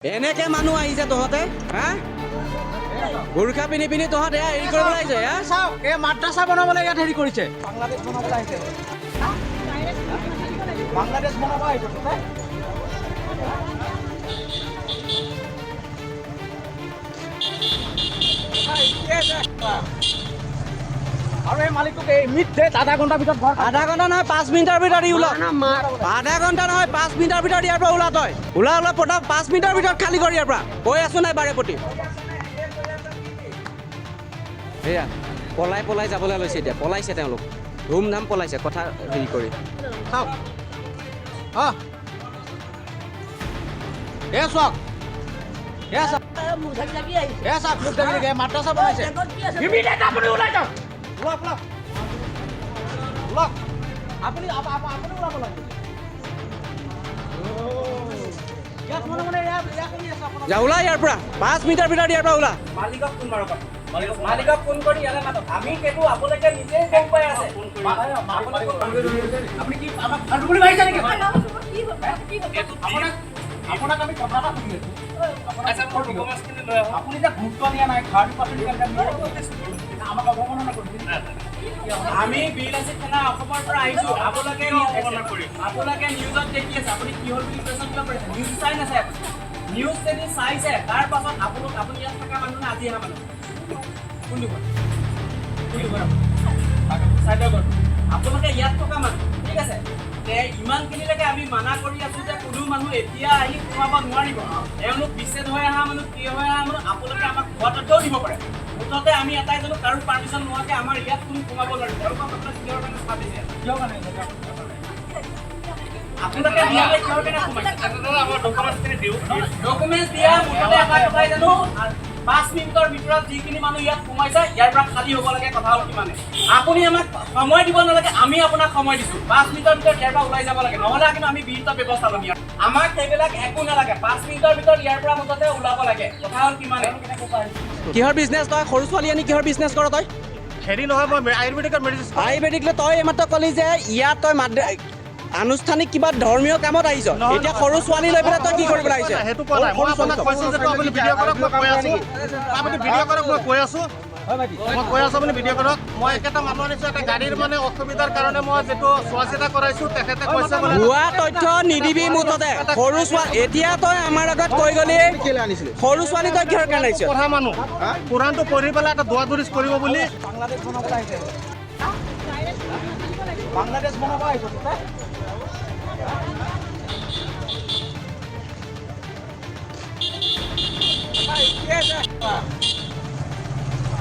এনেকে মানুহ আহিছে তহঁতে হা গুৰখা পিনি পিনি তহঁতে হেৰি কৰিবলৈ আহিছে চাওক এই মাদ্ৰাছা বনাবলৈ ইয়াত হেৰি কৰিছে বাংলাদেশ বনাবলৈ আহিছে বাংলাদেশ বনাব আহিছে আৰু এই মালিকটোক এই মিনিট আধা ঘণ্টাৰ ভিতৰত ঘৰ আধা ঘণ্টা নহয় 5 মিনিটৰ ভিতৰত ওলা আধা ঘণ্টা নহয় 5 মিনিটৰ ভিতৰত ইয়াৰ পৰা ওলা তই ওলা পটাক 5 মিনিটৰ ভিতৰত খালী কৰি ইয়াৰ পৰা কৈ আছো নাই বাৰে প্ৰতি সেয়া পলাই যাবলৈ লৈছে এতিয়া পলাইছে তেওঁলোক ধুমধাম পলাইছে কথা হেৰি কৰি চাওক এ চাওক এ চাওক মোক দেখি মাদ্ৰাছা বনাইছে আপুনি ওলাই যাওক ওলাওক আপুনি ওলাব লাগে যা ওলা ইয়াৰ পৰা 5 মিনিটৰ ভিতৰত ইয়াৰ পৰা ওলা মালিকক ফোন মাৰক মালিকক ফোন কৰি ইয়ালে মাতক আমি কেটো আপোনালোকে নিজেই গম পাই আছে আপুনি কি আমাক ফাল্টু বুলি ভাবিছে নেকি আপোনাক আমি কথা এটা সুধি আছো আপুনি যে গুৰুত্ব দিয়া নাই খাৰটো পাচলি আমাক অৱমাননা কৰিছে আমি বিএলএসি থানা অসমৰ পৰা আহিছো আপোনালোকে নিউজত দেখি আছে আপুনি কি হ'ল বুলি কুৱেশ্যন কিয় কৰিছে নিউজ চাই নাচাই নিউজ যদি চাইছে তাৰ পাছত আপুনি ইয়াত থকা মানুহ আজি অহা মানুহ আপোনালোকে ইয়াত থকা মানুহ ঠিক আছে ইমানখিনিলৈকে আমি মানা কৰি আছো যে কোনো মানুহ এতিয়া আহি সোমাব নোৱাৰিব এওঁলোক বিচ্ছেদ হৈ অহা মানুহ থিয় হৈ অহা মানুহ আপোনালোকে আমাক ভোটতেও দিব পাৰে মুঠতে আমি এটাই জানো কাৰো পাৰ্মিশ্যন নোহোৱাকৈ আমাৰ ইয়াত কোনো সোমাব নোৱাৰিব তেওঁলোকক আপোনাক কিহৰ কাৰণে ভাবিছে কিহৰ কাৰণে আপোনালোকে দিয়ালে কিহৰ কাৰণে সোমাইছে আমাৰ ডকুমেণ্টছখিনি দিওঁ ডকুমেণ্টছ দিয়া মুঠতে এটা কথাই জানো 5 মিনিটৰ ভিতৰত যিখিনি মানুহ ইয়াত সোমাইছে ইয়াৰ পৰা খালী হ'ব লাগে কথা হ'ল কিমানে আপুনি আমাক সময় দিব নালাগে আমি আপোনাক সময় দিছোঁ 5 মিনিটৰ ভিতৰত ইয়াৰ পৰা ওলাই যাব লাগে নহ'লে কিন্তু আমি বিহিত ব্যৱস্থা ল'ম ইয়াত আমাক সেইবিলাক একো নালাগে 5 মিনিটৰ ভিতৰত ইয়াৰ পৰা মুঠতে ওলাব লাগে কথা হ'ল কিমানে কিহৰ বিজনেছ তই সৰু ছোৱালী আনি কিহৰ বিজনেছ কৰ তই হেৰি নহয় মই আয়ুৰ্বেদিক তই এইমাত্ৰ ক'লি যে ইয়াত তই আনুষ্ঠানিক কিবা ধৰ্মীয় কামত আহিছ এতিয়া সৰু ছোৱালী লৈ পেলাই তই কি কৰিবলৈ আহিছ সেইটো কোৱা নাই মই আপোনাক কৈছো যে আপুনি ভিডিঅ' কৰক মই কৈ আছো আপুনি ভিডিঅ' কৰক মই কৈ আছো আপুনি ভিডিঅ' কৰক মই একেটা মানুহ আনিছো এটা গাড়ীৰ মানে অসুবিধাৰ কাৰণে মই যিটো চোৱা চিতা কৰাইছো তেখেতে কৈছে বোলে ভুৱা তথ্য নিদিবি মুঠতে সৰু ছোৱালী এতিয়া তই আমাৰ আগত কৈ গলি সৰু ছোৱালী তই কিহৰ কাৰণে আহিছ পঢ়া মানুহ কোৰাণটো পঢ়ি পেলাই এটা দোৱা দৰিচ কৰিব বুলি বাংলাদেশ বনাবলৈ আহিছে বাংলাদেশ বনাব আহিছে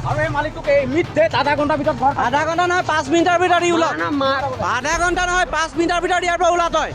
আৰু এই মালিকটোক এই মিনিট আধা ঘণ্টাৰ ভিতৰত ঘৰ আধা ঘণ্টা নহয় 5 মিনিটৰ ভিতৰত ওলা আধা ঘণ্টা নহয় 5 মিনিটৰ ভিতৰত ইয়াৰ পৰা ওলা তই